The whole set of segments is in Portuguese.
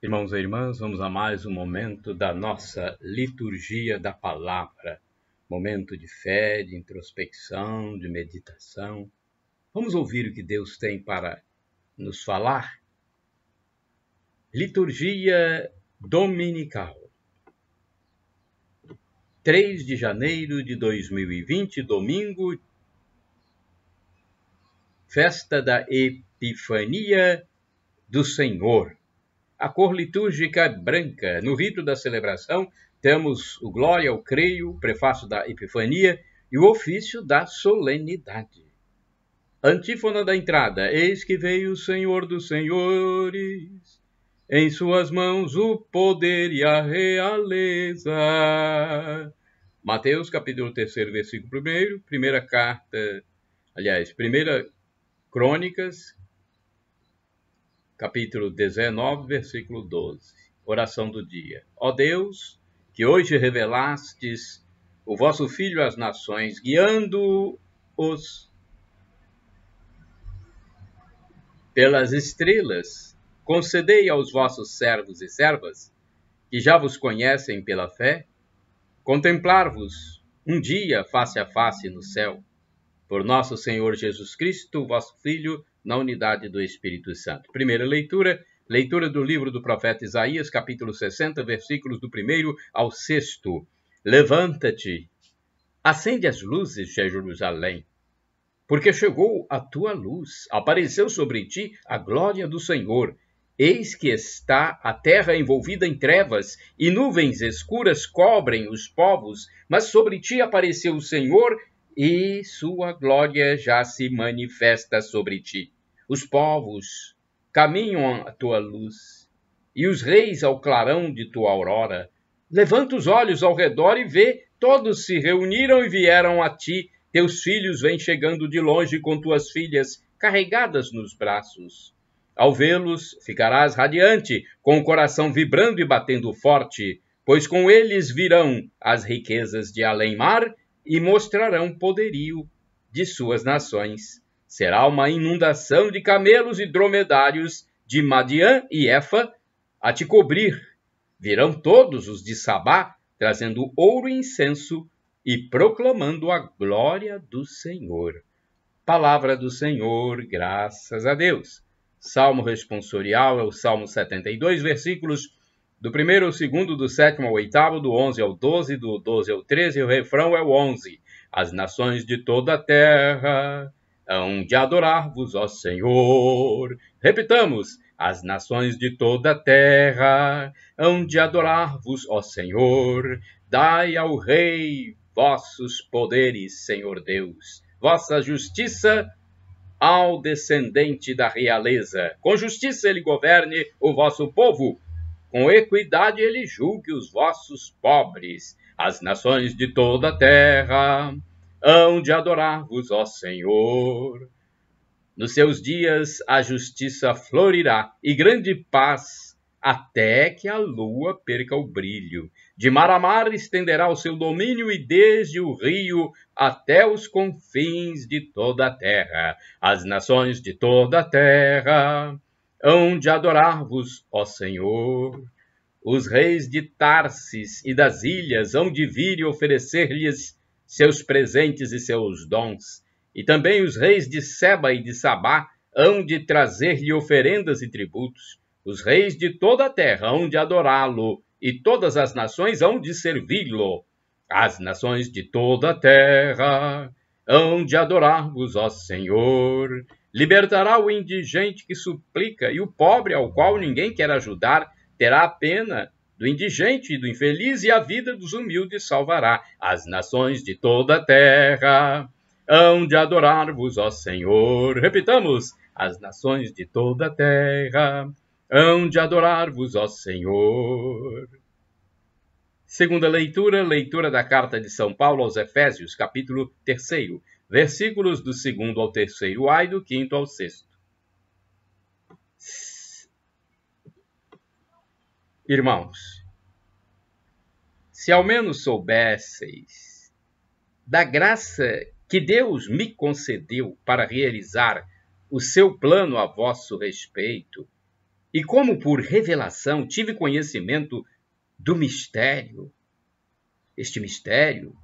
Irmãos e irmãs, vamos a mais um momento da nossa liturgia da palavra. Momento de fé, de introspecção, de meditação. Vamos ouvir o que Deus tem para nos falar? Liturgia dominical. 3 de janeiro de 2020, domingo, festa da Epifania do Senhor. A cor litúrgica é branca. No rito da celebração, temos o Glória ao Creio, o prefácio da Epifania e o ofício da solenidade. Antífona da entrada. Eis que veio o Senhor dos Senhores, em suas mãos o poder e a realeza. Mateus, capítulo 3, versículo 1, primeira Crônicas, capítulo 19, versículo 12. Oração do dia. Ó Deus, que hoje revelastes o vosso Filho às nações, guiando-os pelas estrelas, concedei aos vossos servos e servas, que já vos conhecem pela fé, contemplar-vos um dia face a face no céu, por nosso Senhor Jesus Cristo, vosso Filho, na unidade do Espírito Santo. Primeira leitura do livro do profeta Isaías, capítulo 60, versículos do 1 ao 6. Levanta-te, acende as luzes de Jerusalém, porque chegou a tua luz, apareceu sobre ti a glória do Senhor. Eis que está a terra envolvida em trevas, e nuvens escuras cobrem os povos, mas sobre ti apareceu o Senhor, e sua glória já se manifesta sobre ti. Os povos caminham à tua luz, e os reis ao clarão de tua aurora. Levanta os olhos ao redor e vê, todos se reuniram e vieram a ti. Teus filhos vêm chegando de longe com tuas filhas carregadas nos braços. Ao vê-los, ficarás radiante, com o coração vibrando e batendo forte, pois com eles virão as riquezas de além-mar e mostrarão poderio de suas nações. Será uma inundação de camelos e dromedários de Madiã e Efa a te cobrir. Virão todos os de Sabá, trazendo ouro e incenso e proclamando a glória do Senhor. Palavra do Senhor, graças a Deus. Salmo responsorial é o Salmo 72, versículos do 1 ao 2, do 7 ao 8, do 11 ao 12, do 12 ao 13, e o refrão é o 11. As nações de toda a terra hão de adorar-vos, ó Senhor. Repitamos. As nações de toda a terra hão de adorar-vos, ó Senhor. Dai ao Rei vossos poderes, Senhor Deus. Vossa justiça ao descendente da realeza. Com justiça ele governe o vosso povo. Com equidade ele julgue os vossos pobres. As nações de toda a terra hão de adorar-vos, ó Senhor. Nos seus dias a justiça florirá e grande paz, até que a lua perca o brilho. De mar a mar estenderá o seu domínio, e desde o rio até os confins de toda a terra. As nações de toda a terra hão de adorar-vos, ó Senhor. Os reis de Tarsis e das ilhas hão de vir e oferecer-lhes seus presentes e seus dons. E também os reis de Seba e de Sabá hão de trazer-lhe oferendas e tributos. Os reis de toda a terra hão de adorá-lo, e todas as nações hão de servi-lo. As nações de toda a terra hão de adorar-vos, ó Senhor. Libertará o indigente que suplica, e o pobre ao qual ninguém quer ajudar terá a pena do indigente e do infeliz, e a vida dos humildes salvará. As nações de toda a terra hão de adorar-vos, ó Senhor. Repitamos. As nações de toda a terra hão de adorar-vos, ó Senhor. Segunda leitura da carta de São Paulo aos Efésios, capítulo 3, versículos do 2 ao 3a e do 5 ao 6. Irmãos, se ao menos soubesseis da graça que Deus me concedeu para realizar o seu plano a vosso respeito, E como por revelação tive conhecimento do mistério. Este mistério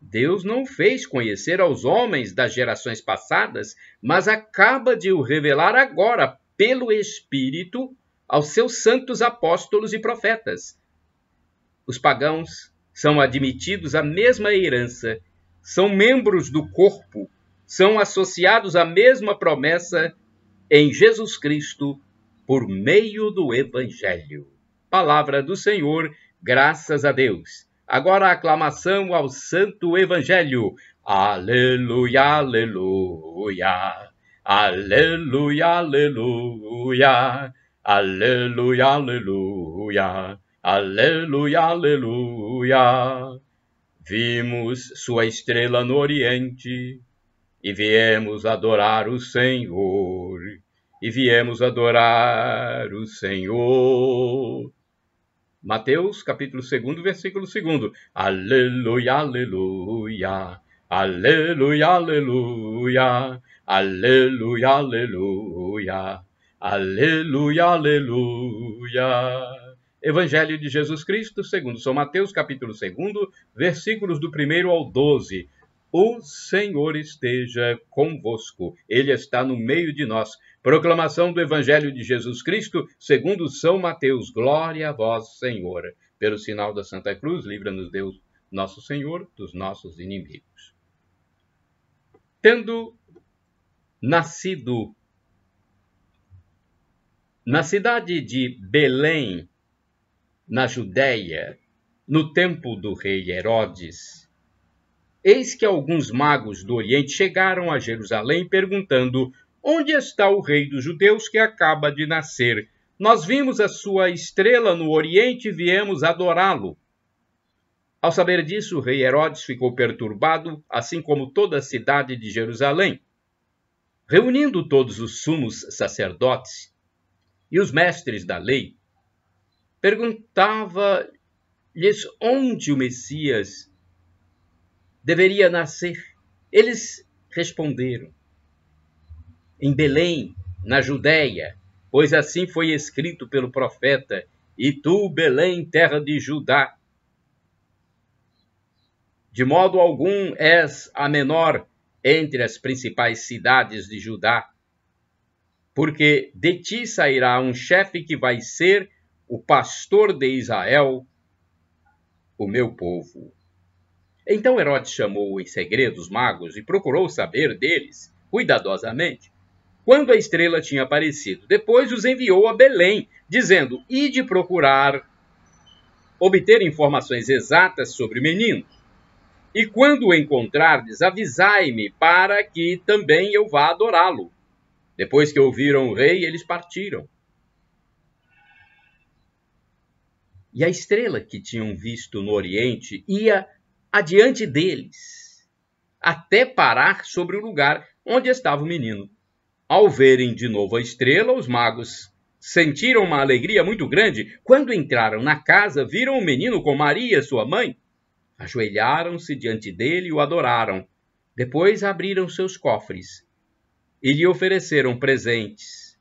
Deus não fez conhecer aos homens das gerações passadas, mas acaba de o revelar agora, pelo Espírito, aos seus santos apóstolos e profetas. Os pagãos são admitidos à mesma herança, são membros do corpo, são associados à mesma promessa em Jesus Cristo, por meio do Evangelho. Palavra do Senhor, graças a Deus. Agora a aclamação ao Santo Evangelho. Aleluia, aleluia. Aleluia, aleluia. Aleluia, aleluia. Aleluia, aleluia. Vimos sua estrela no Oriente e viemos adorar o Senhor. E viemos adorar o Senhor. Mateus, capítulo 2, versículo 2. Aleluia, aleluia. Aleluia, aleluia. Aleluia, aleluia. Aleluia, aleluia. Evangelho de Jesus Cristo, segundo São Mateus, capítulo 2, versículos do 1 ao 12. O Senhor esteja convosco. Ele está no meio de nós. Proclamação do Evangelho de Jesus Cristo, segundo São Mateus. Glória a vós, Senhor. Pelo sinal da Santa Cruz, livra-nos Deus, nosso Senhor, dos nossos inimigos. Tendo nascido na cidade de Belém, na Judéia, no tempo do rei Herodes, eis que alguns magos do Oriente chegaram a Jerusalém perguntando: onde está o rei dos judeus que acaba de nascer? Nós vimos a sua estrela no Oriente e viemos adorá-lo. Ao saber disso, o rei Herodes ficou perturbado, assim como toda a cidade de Jerusalém. Reunindo todos os sumos sacerdotes e os mestres da lei, perguntava-lhes onde o Messias deveria nascer. Eles responderam: em Belém, na Judéia, pois assim foi escrito pelo profeta: e tu, Belém, terra de Judá, de modo algum és a menor entre as principais cidades de Judá, porque de ti sairá um chefe que vai ser o pastor de Israel, o meu povo. Então Herodes chamou em segredo os magos e procurou saber deles cuidadosamente quando a estrela tinha aparecido. Depois os enviou a Belém, dizendo: ide procurar obter informações exatas sobre o menino. E quando o encontrardes, avisai-me, para que também eu vá adorá-lo. Depois que ouviram o rei, eles partiram. E a estrela que tinham visto no Oriente ia adiante deles, até parar sobre o lugar onde estava o menino. Ao verem de novo a estrela, os magos sentiram uma alegria muito grande. Quando entraram na casa, viram o menino com Maria, sua mãe. Ajoelharam-se diante dele e o adoraram. Depois abriram seus cofres e lhe ofereceram presentes: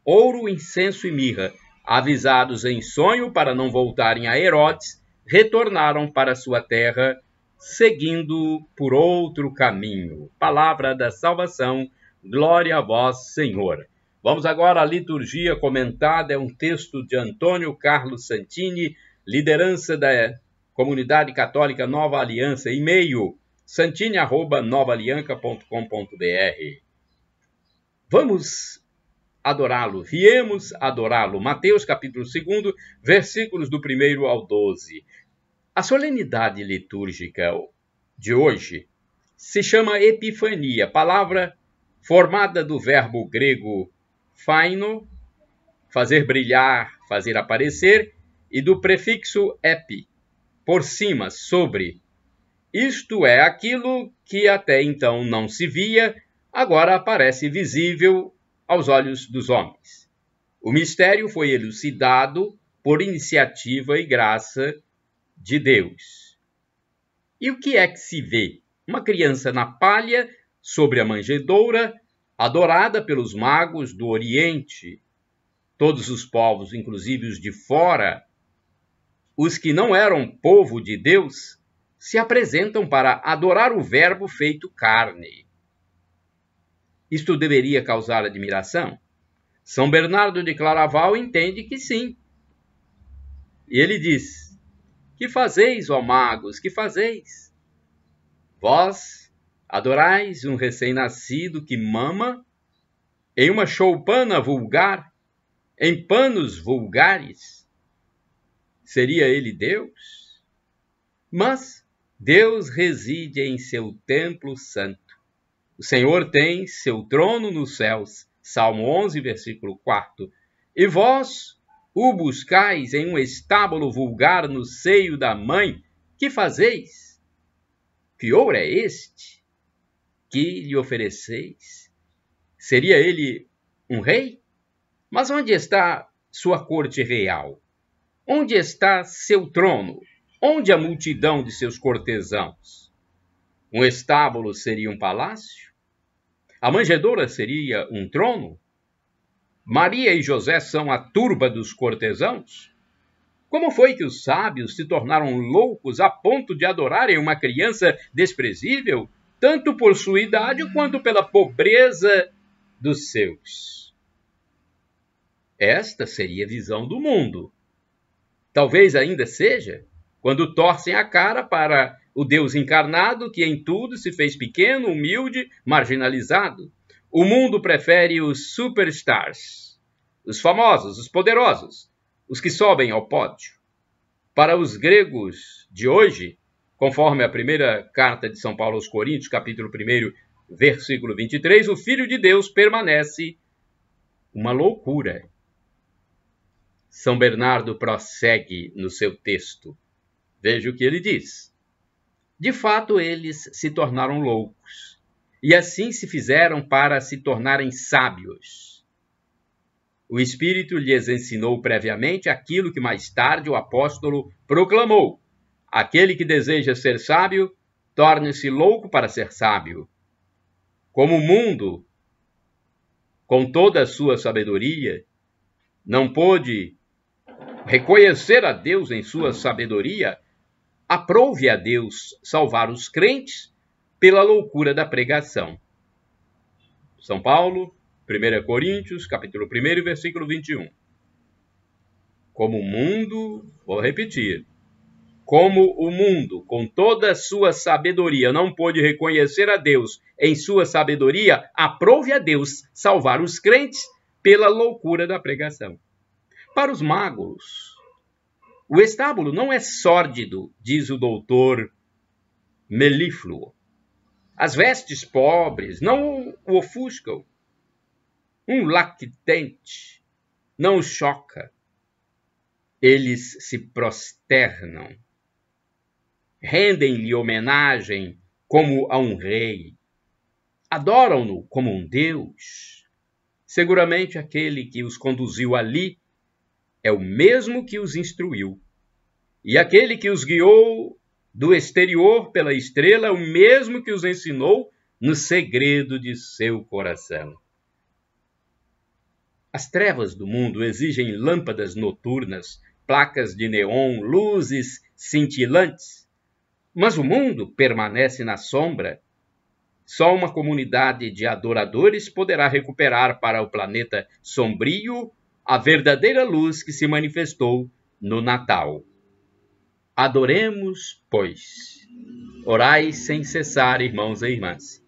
ouro, incenso e mirra. Avisados em sonho para não voltarem a Herodes, retornaram para sua terra, seguindo por outro caminho. Palavra da salvação, glória a vós, Senhor. Vamos agora à liturgia comentada, é um texto de Antônio Carlos Santini, liderança da Comunidade Católica Nova Aliança, e-mail santini@novaalianca.com.br. Vamos adorá-lo, viemos adorá-lo. Mateus capítulo 2, versículos do 1 ao 12. A solenidade litúrgica de hoje se chama Epifania, palavra formada do verbo grego phaino, fazer brilhar, fazer aparecer, e do prefixo epi, por cima, sobre. Isto é, aquilo que até então não se via, agora aparece visível aos olhos dos homens. O mistério foi elucidado por iniciativa e graça de Deus. E o que é que se vê? Uma criança na palha, sobre a manjedoura, adorada pelos magos do Oriente. todos os povos, inclusive os de fora, os que não eram povo de Deus, se apresentam para adorar o Verbo feito carne. Isto deveria causar admiração? São Bernardo de Claraval entende que sim. E ele diz: que fazeis, ó magos, que fazeis? Vós adorais um recém-nascido que mama em uma choupana vulgar, em panos vulgares? Seria ele Deus? Mas Deus reside em seu templo santo. O Senhor tem seu trono nos céus. Salmo 11, versículo 4. E vós o buscais em um estábulo vulgar no seio da mãe. Que fazeis? Que ouro é este que lhe ofereceis? Seria ele um rei? Mas onde está sua corte real? Onde está seu trono? Onde a multidão de seus cortesãos? Um estábulo seria um palácio? A manjedoura seria um trono? Maria e José são a turba dos cortesãos? Como foi que os sábios se tornaram loucos a ponto de adorarem uma criança desprezível, tanto por sua idade quanto pela pobreza dos seus? Esta seria a visão do mundo. Talvez ainda seja quando torcem a cara para o Deus encarnado, que em tudo se fez pequeno, humilde, marginalizado. O mundo prefere os superstars, os famosos, os poderosos, os que sobem ao pódio. Para os gregos de hoje, conforme a primeira carta de São Paulo aos Coríntios, capítulo 1, versículo 23, o Filho de Deus permanece uma loucura. São Bernardo prossegue no seu texto. Veja o que ele diz. De fato, eles se tornaram loucos, e assim se fizeram para se tornarem sábios. O Espírito lhes ensinou previamente aquilo que mais tarde o apóstolo proclamou. Aquele que deseja ser sábio, torne-se louco para ser sábio. Como o mundo, com toda a sua sabedoria, não pôde reconhecer a Deus em sua sabedoria, aprove a Deus salvar os crentes pela loucura da pregação. São Paulo, 1 Coríntios, capítulo 1, versículo 21. Como o mundo, vou repetir, como o mundo, com toda a sua sabedoria, não pôde reconhecer a Deus em sua sabedoria, aprove a Deus salvar os crentes pela loucura da pregação. Para os magos, o estábulo não é sórdido, diz o doutor Melífluo. As vestes pobres não o ofuscam. Um lactente não o choca. Eles se prosternam. Rendem-lhe homenagem como a um rei. Adoram-no como um deus. Seguramente aquele que os conduziu ali é o mesmo que os instruiu. E aquele que os guiou do exterior pela estrela é o mesmo que os ensinou no segredo de seu coração. As trevas do mundo exigem lâmpadas noturnas, placas de neon, luzes cintilantes. Mas o mundo permanece na sombra. Só uma comunidade de adoradores poderá recuperar para o planeta sombrio a verdadeira luz que se manifestou no Natal. Adoremos, pois. Orai sem cessar, irmãos e irmãs.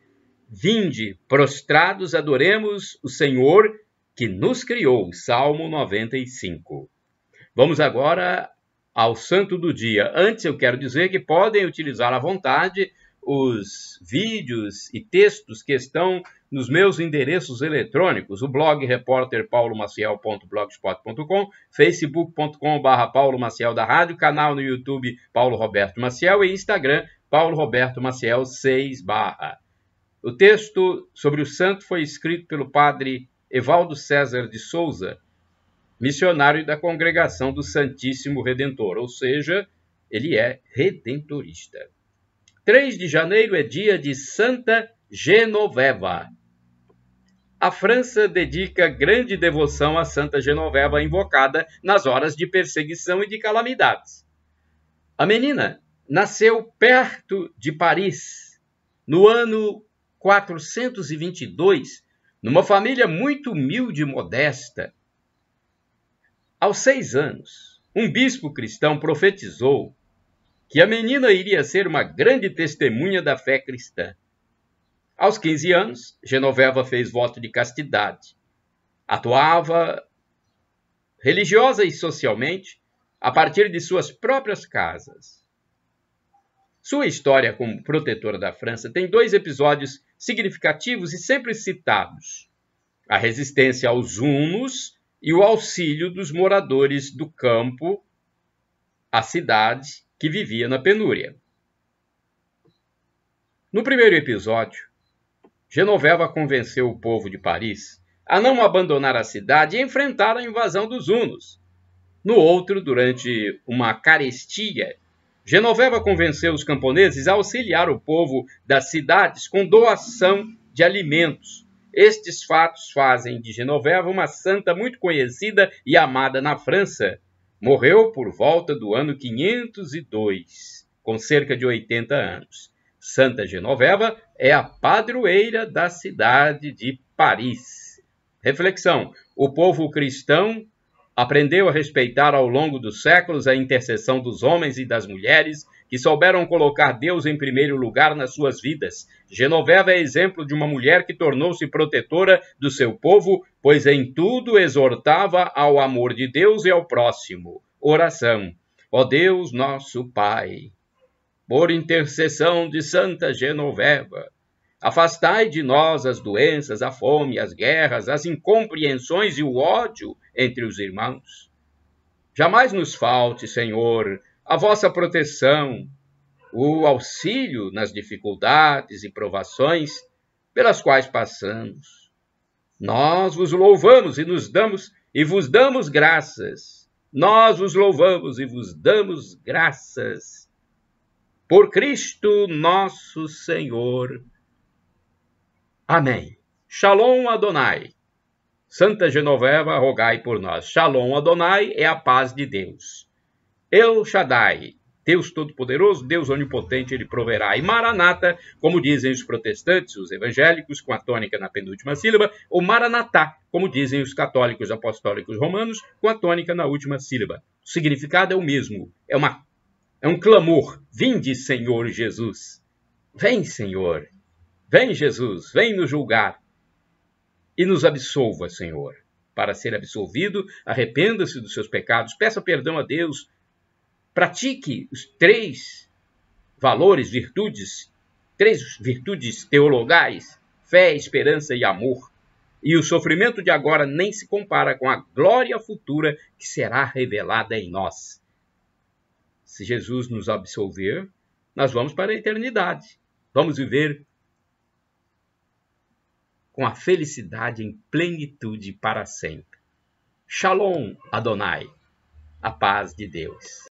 Vinde, prostrados, adoremos o Senhor que nos criou. Salmo 95. Vamos agora ao santo do dia. Antes eu quero dizer que podem utilizar à vontade os vídeos e textos que estão nos meus endereços eletrônicos, o blog repórterpaulomaciel.blogspot.com, facebook.com/Paulo Maciel da Rádio, canal no YouTube Paulo Roberto Maciel e Instagram Paulo Roberto Maciel 6/. O texto sobre o santo foi escrito pelo padre Evaldo César de Souza, missionário da Congregação do Santíssimo Redentor, ou seja, ele é redentorista. 3 de janeiro é dia de Santa Genoveva. a França dedica grande devoção a Santa Genoveva invocada nas horas de perseguição e de calamidades. A menina nasceu perto de Paris, no ano 422, numa família muito humilde e modesta. Aos 6 anos, um bispo cristão profetizou que a menina iria ser uma grande testemunha da fé cristã. Aos 15 anos, Genoveva fez voto de castidade. Atuava religiosa e socialmente a partir de suas próprias casas. Sua história como protetora da França tem 2 episódios significativos e sempre citados: a resistência aos hunos e o auxílio dos moradores do campo à cidade que vivia na penúria. No primeiro episódio, Genoveva convenceu o povo de Paris a não abandonar a cidade e enfrentar a invasão dos hunos. No outro, durante uma carestia, Genoveva convenceu os camponeses a auxiliar o povo das cidades com doação de alimentos. Estes fatos fazem de Genoveva uma santa muito conhecida e amada na França. Morreu por volta do ano 502, com cerca de 80 anos. Santa Genoveva é a padroeira da cidade de Paris. Reflexão: o povo cristão aprendeu a respeitar ao longo dos séculos a intercessão dos homens e das mulheres que souberam colocar Deus em primeiro lugar nas suas vidas. Genoveva é exemplo de uma mulher que tornou-se protetora do seu povo, pois em tudo exortava ao amor de Deus e ao próximo. Oração: ó Deus nosso Pai, por intercessão de Santa Genoveva, afastai de nós as doenças, a fome, as guerras, as incompreensões e o ódio entre os irmãos. Jamais nos falte, Senhor, a vossa proteção, o auxílio nas dificuldades e provações pelas quais passamos. Nós vos louvamos e vos damos graças. Nós vos louvamos e vos damos graças. Por Cristo nosso Senhor. Amém. Shalom Adonai. Santa Genoveva, rogai por nós. Shalom Adonai é a paz de Deus. El Shaddai, Deus Todo-Poderoso, Deus Onipotente, Ele proverá. E Maranata, como dizem os protestantes, os evangélicos, com a tônica na penúltima sílaba, ou Maranatá, como dizem os católicos apostólicos romanos, com a tônica na última sílaba. O significado é o mesmo. É um clamor. Vinde, Senhor Jesus. Vem, Senhor. Vem, Jesus. Vem nos julgar. E nos absolva, Senhor. Para ser absolvido, arrependa-se dos seus pecados, peça perdão a Deus, pratique os 3 valores, virtudes, 3 virtudes teologais: fé, esperança e amor. E o sofrimento de agora nem se compara com a glória futura que será revelada em nós. Se Jesus nos absolver, nós vamos para a eternidade. Vamos viver com a felicidade em plenitude para sempre. Shalom Adonai, a paz de Deus.